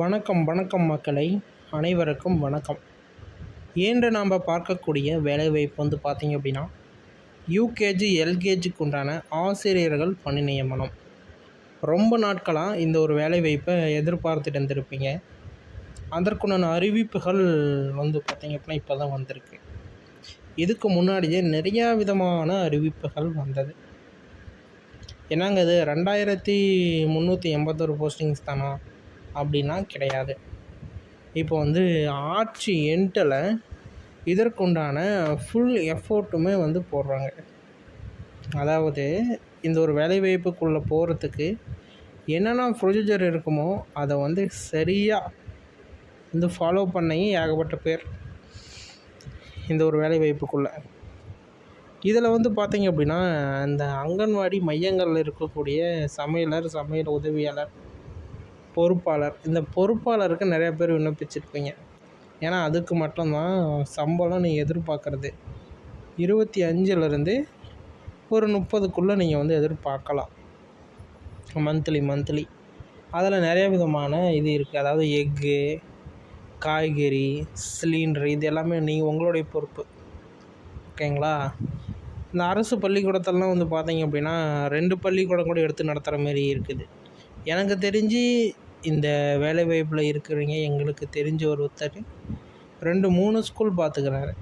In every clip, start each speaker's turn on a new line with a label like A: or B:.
A: வணக்கம் வணக்கம் மக்களை, அனைவருக்கும் வணக்கம். இன்று நாம் பார்க்கக்கூடிய வேலைவாய்ப்பு வந்து பார்த்திங்க அப்படின்னா, யூகேஜி எல்கேஜிக்கு உண்டான ஆசிரியர்கள் பணி நியமனம். ரொம்ப நாட்களாக இந்த ஒரு வேலைவாய்ப்பை எதிர்பார்த்துட்டு இருந்திருப்பீங்க. அதற்குண்டான அறிவிப்புகள் வந்து பார்த்திங்க அப்படின்னா இப்போ தான் வந்திருக்கு. இதுக்கு முன்னாடியே நிறையா விதமான அறிவிப்புகள் வந்தது. என்னங்க இது 2381 போஸ்டிங்ஸ் தானா அப்படின்னா கிடையாது. இப்போ வந்து ஆட்சி எண்டில் இதற்குண்டான ஃபுல் எஃபோர்ட்டுமே வந்து போடுறாங்க. அதாவது இந்த ஒரு வேலைவாய்ப்புக்குள்ளே போகிறதுக்கு என்னென்ன ப்ரொசீஜர் இருக்குமோ அதை வந்து சரியாக வந்து ஃபாலோ பண்ணி ஏகப்பட்ட பேர் இந்த ஒரு வேலைவாய்ப்புக்குள்ளே. இதில் வந்து பார்த்திங்க அப்படின்னா, இந்த அங்கன்வாடி மையங்களில் இருக்கக்கூடிய சமையல் உதவியாளர், பொறுப்பாளர், இந்த பொறுப்பாளருக்கு நிறையா பேர் விண்ணப்பிச்சிருப்பீங்க. ஏன்னா அதுக்கு மட்டும்தான் சம்பளம் நீங்கள் எதிர்பார்க்குறது 25லேருந்து ஒரு 30க்குள்ளே நீங்கள் வந்து எதிர்பார்க்கலாம் மந்த்லி. அதில் நிறைய விதமான இது இருக்குது. அதாவது எக்கு, காய்கறி, சிலிண்டரு, இது எல்லாமே நீங்கள் உங்களுடைய பொறுப்பு. ஓகேங்களா? இந்த அரசு பள்ளிக்கூடத்தெல்லாம் வந்து பார்த்திங்க அப்படின்னா 2 பள்ளிக்கூடம் கூட எடுத்து நடத்துகிற மாரி இருக்குது. எனக்கு தெரிஞ்சு இந்த வேலைவாய்ப்பில் இருக்கிறவங்க, எங்களுக்கு தெரிஞ்ச ஒருத்தர் 2-3 ஸ்கூல் பார்த்துக்கிறாரு.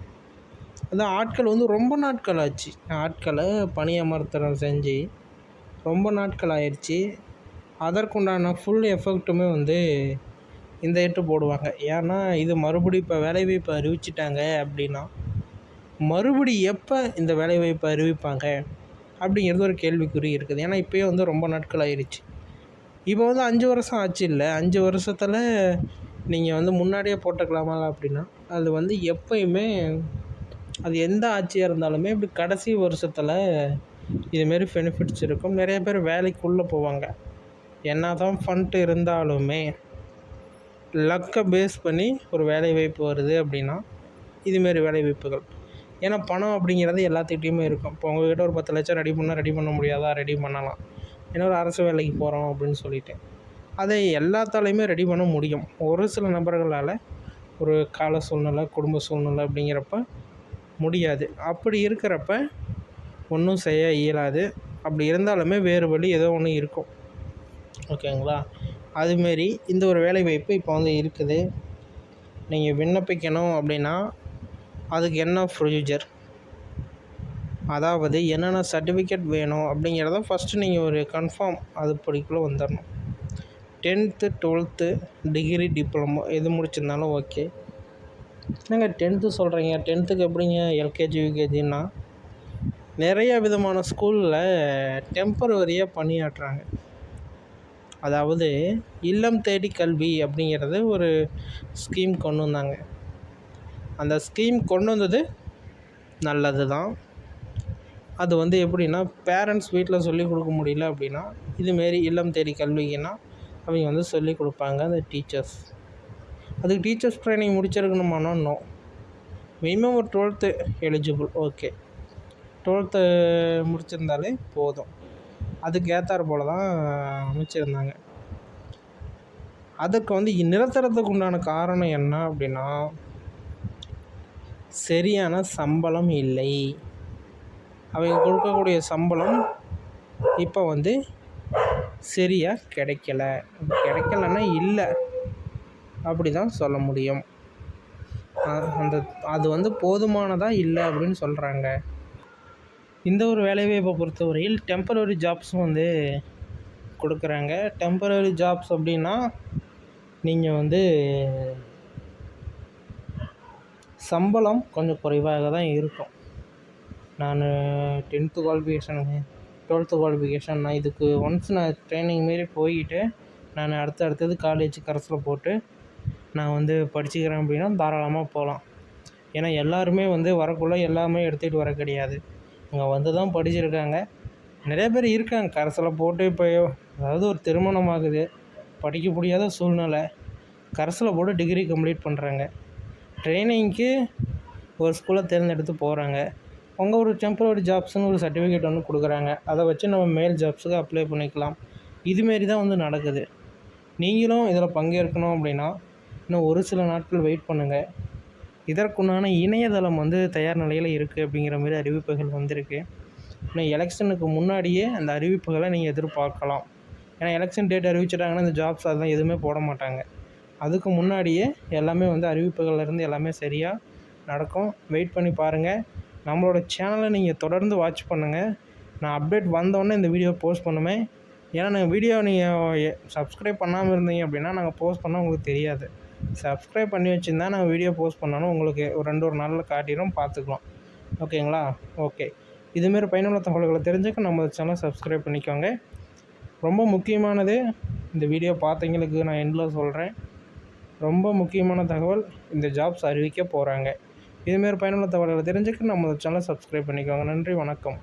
A: அதான் ஆட்கள் வந்து ரொம்ப நாட்கள் ஆச்சு. ஆட்களை பணியமர்த்தனம் செஞ்சு ரொம்ப நாட்கள் ஆயிடுச்சு. அதற்குண்டான ஃபுல் எஃபெக்ட்டுமே வந்து இந்த எட்டு போடுவாங்க. ஏன்னா இது மறுபடியும் இப்போ வேலைவாய்ப்பு அறிவிச்சிட்டாங்க அப்படின்னா, மறுபடி எப்போ இந்த வேலைவாய்ப்பு அறிவிப்பாங்க அப்படிங்கிறது ஒரு கேள்விக்குறி இருக்குது. ஏன்னா இப்போயே வந்து ரொம்ப நாட்கள் ஆயிடுச்சு. இப்போ வந்து 5 வருஷம் ஆச்சு இல்லை, 5 வருஷத்தில் நீங்கள் வந்து முன்னாடியே போட்டுக்கலாமா அப்படின்னா, அது வந்து எப்போயுமே அது எந்த ஆட்சியாக இருந்தாலுமே இப்படி கடைசி வருஷத்தில் இதுமாரி பெனிஃபிட்ஸ் இருக்கும். நிறைய பேர் வேலைக்குள்ளே போவாங்க. என்ன தான் ஃபண்ட் இருந்தாலுமே லக்கை பேஸ் பண்ணி ஒரு வேலைவாய்ப்பு வருது அப்படின்னா இதுமாரி வேலைவாய்ப்புகள். ஏன்னா பணம் அப்படிங்கிறது எல்லாத்துக்கிட்டையுமே இருக்கும். இப்போ உங்கள்கிட்ட ஒரு 10 லட்சம் ரெடி பண்ண முடியாதா? ரெடி பண்ணலாம். ஏன்னா ஒரு அரசு வேலைக்கு போகிறோம் அப்படின்னு சொல்லிட்டு அதை எல்லாத்தாலையுமே ரெடி பண்ண முடியும். ஒரு சில நபர்களால் ஒரு கால சூழ்நிலை, குடும்ப சூழ்நிலை அப்படிங்கிறப்ப முடியாது. அப்படி இருக்கிறப்ப ஒன்றும் செய்ய இயலாது. அப்படி இருந்தாலுமே வேறு வழி ஏதோ ஒன்று இருக்கும். ஓகேங்களா? அதுமாரி இந்த ஒரு வேலைவாய்ப்பு இப்போ வந்து இருக்குது. நீங்கள் விண்ணப்பிக்கணும் அப்படின்னா அதுக்கு என்ன ப்ரொசீஜர், அதாவது என்னென்ன சர்டிஃபிகேட் வேணும் அப்படிங்கிறத ஃபஸ்ட்டு நீங்கள் ஒரு கன்ஃபார்ம் அது படிக்குள்ளே வந்துடணும். 10th 12th டிகிரி, டிப்ளமோ எது முடிச்சிருந்தாலும் ஓகே. என்னங்க 10th சொல்கிறீங்க? 10த்துக்கு எப்படிங்க எல்கேஜி யூகேஜின்னா? நிறைய விதமான ஸ்கூலில் டெம்பரவரியாக பணியாற்றுறாங்க. அதாவது இல்லம் தேடி கல்வி அப்படிங்கிறது ஒரு ஸ்கீம் கொண்டு வந்தாங்க. அந்த ஸ்கீம் கொண்டு வந்தது நல்லது தான். அது வந்து எப்படின்னா, பேரண்ட்ஸ் வீட்டில் சொல்லிக் கொடுக்க முடியல அப்படின்னா இதுமாரி இல்லம் தேடி கல்விக்குன்னா அவங்க வந்து சொல்லிக் கொடுப்பாங்க அந்த டீச்சர்ஸ். அதுக்கு டீச்சர்ஸ் ட்ரைனிங் முடிச்சிருக்கணுமானா நோ. மினிமம் ஒரு 12th எலிஜிபிள். ஓகே, 12th முடிச்சிருந்தாலே போதும். அதுக்கு ஏற்றாற் போல் தான் அமைச்சிருந்தாங்க. அதுக்கு வந்து நிறுத்துறதுக்கு உண்டான காரணம் என்ன அப்படின்னா, சரியான சம்பளம் இல்லை. அவங்க கொடுக்கக்கூடிய சம்பளம் இப்போ வந்து சரியாக கிடைக்கலன்னா இல்லை அப்படி தான் சொல்ல முடியும். அது வந்து போதுமானதாக இல்லை அப்படின்னு சொல்கிறாங்க. இந்த ஒரு வேலைவாய்ப்பை பொறுத்தவரையில் டெம்பரவரி ஜாப்ஸும் வந்து கொடுக்குறாங்க. டெம்பரவரி ஜாப்ஸ் அப்படின்னா நீங்கள் வந்து சம்பளம் கொஞ்சம் குறைவாக தான் இருக்கும். நான் 10th குவாலிஃபிகேஷனுங்க, 12th குவாலிஃபிகேஷன், நான் இதுக்கு ஒன்ஸ் நான் ட்ரைனிங் மாரி போயிட்டு நான் அடுத்தது காலேஜ் கரஸில் போட்டு நான் வந்து படிச்சுக்கிறேன் அப்படின்னா தாராளமாக போகலாம். ஏன்னா எல்லாருமே வந்து வரக்குள்ளே எல்லாமே எடுத்துகிட்டு வர கிடையாது. இங்கே வந்து தான் படிச்சிருக்காங்க. நிறைய பேர் இருக்காங்க கரஸில் போட்டு. இப்போ அதாவது ஒரு திருமணம் ஆகுது, படிக்க முடியாத சூழ்நிலை, கரஸில் போட்டு டிகிரி கம்ப்ளீட் பண்ணுறாங்க. ட்ரைனிங்க்கு ஒரு ஸ்கூலை தேர்ந்தெடுத்து போகிறாங்க. அவங்க ஒரு டெம்பரவரி ஜாப்ஸ்னு ஒரு சர்டிஃபிகேட் ஒன்று கொடுக்குறாங்க. அதை வச்சு நம்ம மேல் ஜாப்ஸுக்கு அப்ளை பண்ணிக்கலாம். இதுமாரி தான் வந்து நடக்குது. நீங்களும் இதில் பங்கேற்கணும் அப்படின்னா இன்னும் ஒரு சில நாட்கள் வெயிட் பண்ணுங்கள். இதற்குண்டான இணையதளம் வந்து தயார் நிலையில் இருக்குது அப்படிங்கிற மாதிரி அறிவிப்புகள் வந்திருக்கு. இன்னும் எலெக்ஷனுக்கு முன்னாடியே அந்த அறிவிப்புகளை நீங்கள் எதிர்பார்க்கலாம். ஏன்னா எலெக்ஷன் டேட் அறிவிச்சிட்டாங்கன்னா இந்த ஜாப்ஸ் அதெல்லாம் எதுவுமே போட மாட்டாங்க. அதுக்கு முன்னாடியே எல்லாமே வந்து அறிவிப்புகள்லேருந்து எல்லாமே சரியாக நடக்கும். வெயிட் பண்ணி பாருங்கள். நம்மளோட சேனலை நீங்கள் தொடர்ந்து வாட்ச் பண்ணுங்கள். நான் அப்டேட் வந்தோடனே இந்த வீடியோ போஸ்ட் பண்ணுவேன். ஏன்னா நான் வீடியோ நீங்கள் சப்ஸ்கிரைப் பண்ணாமல் இருந்தீங்க அப்படின்னா நாங்கள் போஸ்ட் பண்ணால் உங்களுக்கு தெரியாது. சப்ஸ்கிரைப் பண்ணி வச்சுருந்தா நாங்கள் வீடியோ போஸ்ட் பண்ணாலும் உங்களுக்கு ஒரு 2 நாளில் காட்டிடும், பார்த்துக்கலாம். ஓகேங்களா? ஓகே. இதுமாரி பயனுள்ள தகவல்களை தெரிஞ்சுக்க நம்ம சேனலை சப்ஸ்கிரைப் பண்ணிக்கோங்க. ரொம்ப முக்கியமானது, இந்த வீடியோ பார்த்தவங்களுக்கு நான் எண்டில் சொல்கிறேன். ரொம்ப முக்கியமான தகவல், இந்த ஜாப்ஸ் அறிவிக்க போகிறாங்க. இதுமாரி பயனுள்ள தகவல்களை தெரிஞ்சுக்க நம்ம சேனலை சப்ஸ்கிரைப் பண்ணிக்கோங்க. நன்றி, வணக்கம்.